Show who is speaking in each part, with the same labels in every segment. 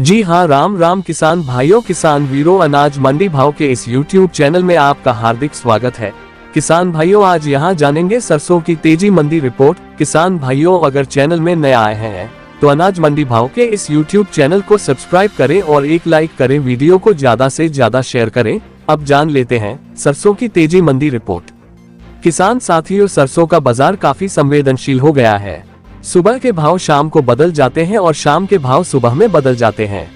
Speaker 1: जी हाँ, राम राम किसान भाइयों, किसान वीरों, अनाज मंडी भाव के इस YouTube चैनल में आपका हार्दिक स्वागत है। किसान भाइयों, आज यहाँ जानेंगे सरसों की तेजी मंडी रिपोर्ट। किसान भाइयों, अगर चैनल में नए आए हैं तो अनाज मंडी भाव के इस YouTube चैनल को सब्सक्राइब करें और एक लाइक करें, वीडियो को ज्यादा से ज्यादा शेयर करें। अब जान लेते हैं सरसों की तेजी मंडी रिपोर्ट। किसान साथियों, सरसों का बाजार काफी संवेदनशील हो गया है। सुबह के भाव शाम को बदल जाते हैं और शाम के भाव सुबह में बदल जाते हैं।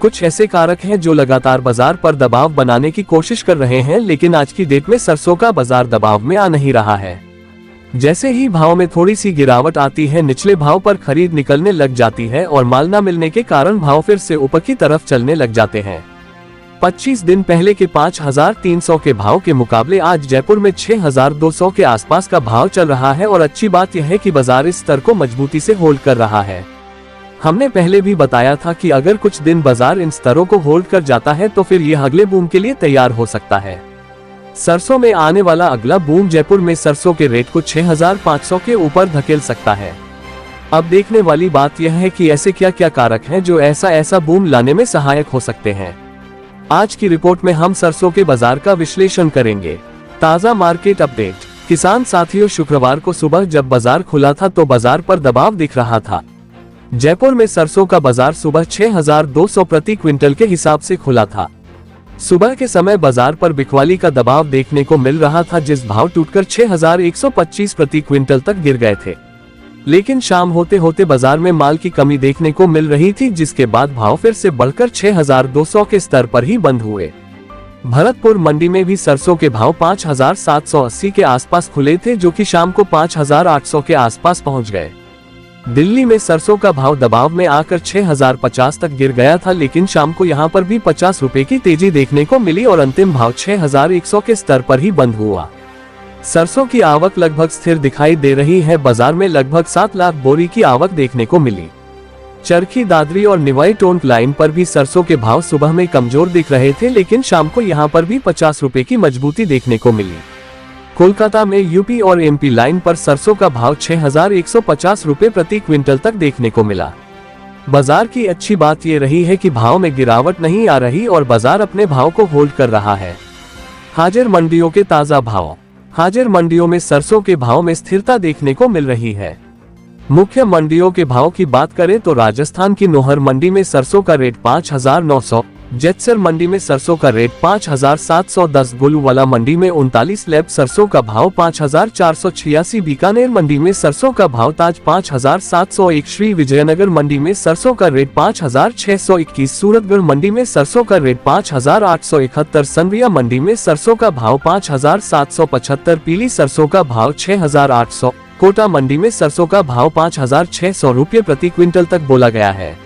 Speaker 1: कुछ ऐसे कारक हैं जो लगातार बाजार पर दबाव बनाने की कोशिश कर रहे हैं, लेकिन आज की डेट में सरसों का बाजार दबाव में आ नहीं रहा है। जैसे ही भाव में थोड़ी सी गिरावट आती है, निचले भाव पर खरीद निकलने लग जाती है और माल न मिलने के कारण भाव फिर से ऊपर की तरफ चलने लग जाते हैं। 25 दिन पहले के 5300 के भाव के मुकाबले आज जयपुर में 6200 के आसपास का भाव चल रहा है और अच्छी बात यह है कि बाजार इस स्तर को मजबूती से होल्ड कर रहा है। हमने पहले भी बताया था कि अगर कुछ दिन बाजार इन स्तरों को होल्ड कर जाता है तो फिर यह अगले बूम के लिए तैयार हो सकता है। सरसों में आने वाला अगला बूम जयपुर में सरसों के रेट को 6500 के ऊपर धकेल सकता है। अब देखने वाली बात यह है कि ऐसे क्या क्या कारक हैं जो ऐसा बूम लाने में सहायक हो सकते हैं। आज की रिपोर्ट में हम सरसों के बाजार का विश्लेषण करेंगे। ताजा मार्केट अपडेट। किसान साथियों, शुक्रवार को सुबह जब बाजार खुला था तो बाजार पर दबाव दिख रहा था। जयपुर में सरसों का बाजार सुबह 6200 प्रति क्विंटल के हिसाब से खुला था। सुबह के समय बाजार पर बिकवाली का दबाव देखने को मिल रहा था, जिस भाव टूटकर 6125 प्रति क्विंटल तक गिर गए थे। लेकिन शाम होते होते बाजार में माल की कमी देखने को मिल रही थी, जिसके बाद भाव फिर से बढ़कर 6200 के स्तर पर ही बंद हुए। भरतपुर मंडी में भी सरसों के भाव 5780 के आसपास खुले थे, जो कि शाम को 5800 के आसपास पहुंच गए। दिल्ली में सरसों का भाव दबाव में आकर 6050 तक गिर गया था, लेकिन शाम को यहां पर भी 50 रुपए की तेजी देखने को मिली और अंतिम भाव 6100 के स्तर पर ही बंद हुआ। सरसों की आवक लगभग स्थिर दिखाई दे रही है। बाजार में लगभग 7 लाख बोरी की आवक देखने को मिली। चरखी दादरी और निवाई टोंक लाइन पर भी सरसों के भाव सुबह में कमजोर दिख रहे थे, लेकिन शाम को यहां पर भी 50 रुपए की मजबूती देखने को मिली। कोलकाता में यूपी और एमपी लाइन पर सरसों का भाव 6150 रुपए प्रति क्विंटल तक देखने को मिला। बाजार की अच्छी बात ये रही है कि भाव में गिरावट नहीं आ रही और बाजार अपने भाव को होल्ड कर रहा है। हाजिर मंडियों के ताजा भाव। हाजिर मंडियों में सरसों के भाव में स्थिरता देखने को मिल रही है। मुख्य मंडियों के भाव की बात करें तो राजस्थान की नोहर मंडी में सरसों का रेट 5900, जैतसर मंडी में सरसों का रेट 5710, गुलूवाला मंडी में 39 लैब सरसों का भाव 5486, बीकानेर मंडी में सरसों का भाव ताज 5701, श्री विजयनगर मंडी में सरसों का रेट 5621, सूरतगढ़ मंडी में सरसों का रेट 5871, संविया मंडी में सरसों का भाव 5775, पीली सरसों का भाव 6800, कोटा मंडी में सरसों का भाव 5600 रुपये प्रति क्विंटल तक बोला गया है।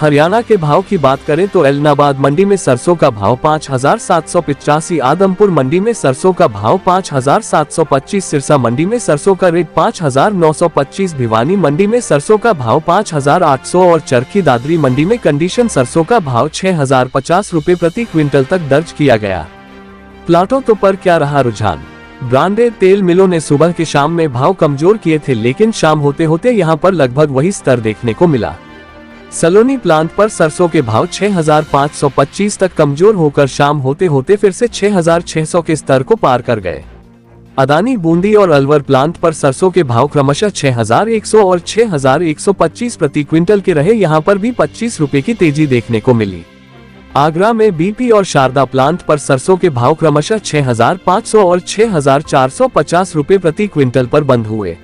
Speaker 1: हरियाणा के भाव की बात करें तो एलनाबाद मंडी में सरसों का भाव 5785, आदमपुर मंडी में सरसों का भाव 5725, सिरसा मंडी में सरसों का रेट 5925, भिवानी मंडी में सरसों का भाव 5800 और चरखी दादरी मंडी में कंडीशन सरसों का भाव 6050 रुपए प्रति क्विंटल तक दर्ज किया गया। प्लाटों तो पर क्या रहा रुझान। ब्रांडेड तेल मिलों ने सुबह के शाम में भाव कमजोर किए थे, लेकिन शाम होते होते यहां पर लगभग वही स्तर देखने को मिला। सलोनी प्लांट पर सरसों के भाव 6525 तक कमजोर होकर शाम होते होते फिर से 6600 के स्तर को पार कर गए। अदानी बूंदी और अलवर प्लांट पर सरसों के भाव क्रमशः 6100 और 6125 प्रति क्विंटल के रहे, यहां पर भी 25 रुपए की तेजी देखने को मिली। आगरा में बीपी और शारदा प्लांट पर सरसों के भाव क्रमशः 6500 और 6450 रुपए प्रति क्विंटल पर बंद हुए।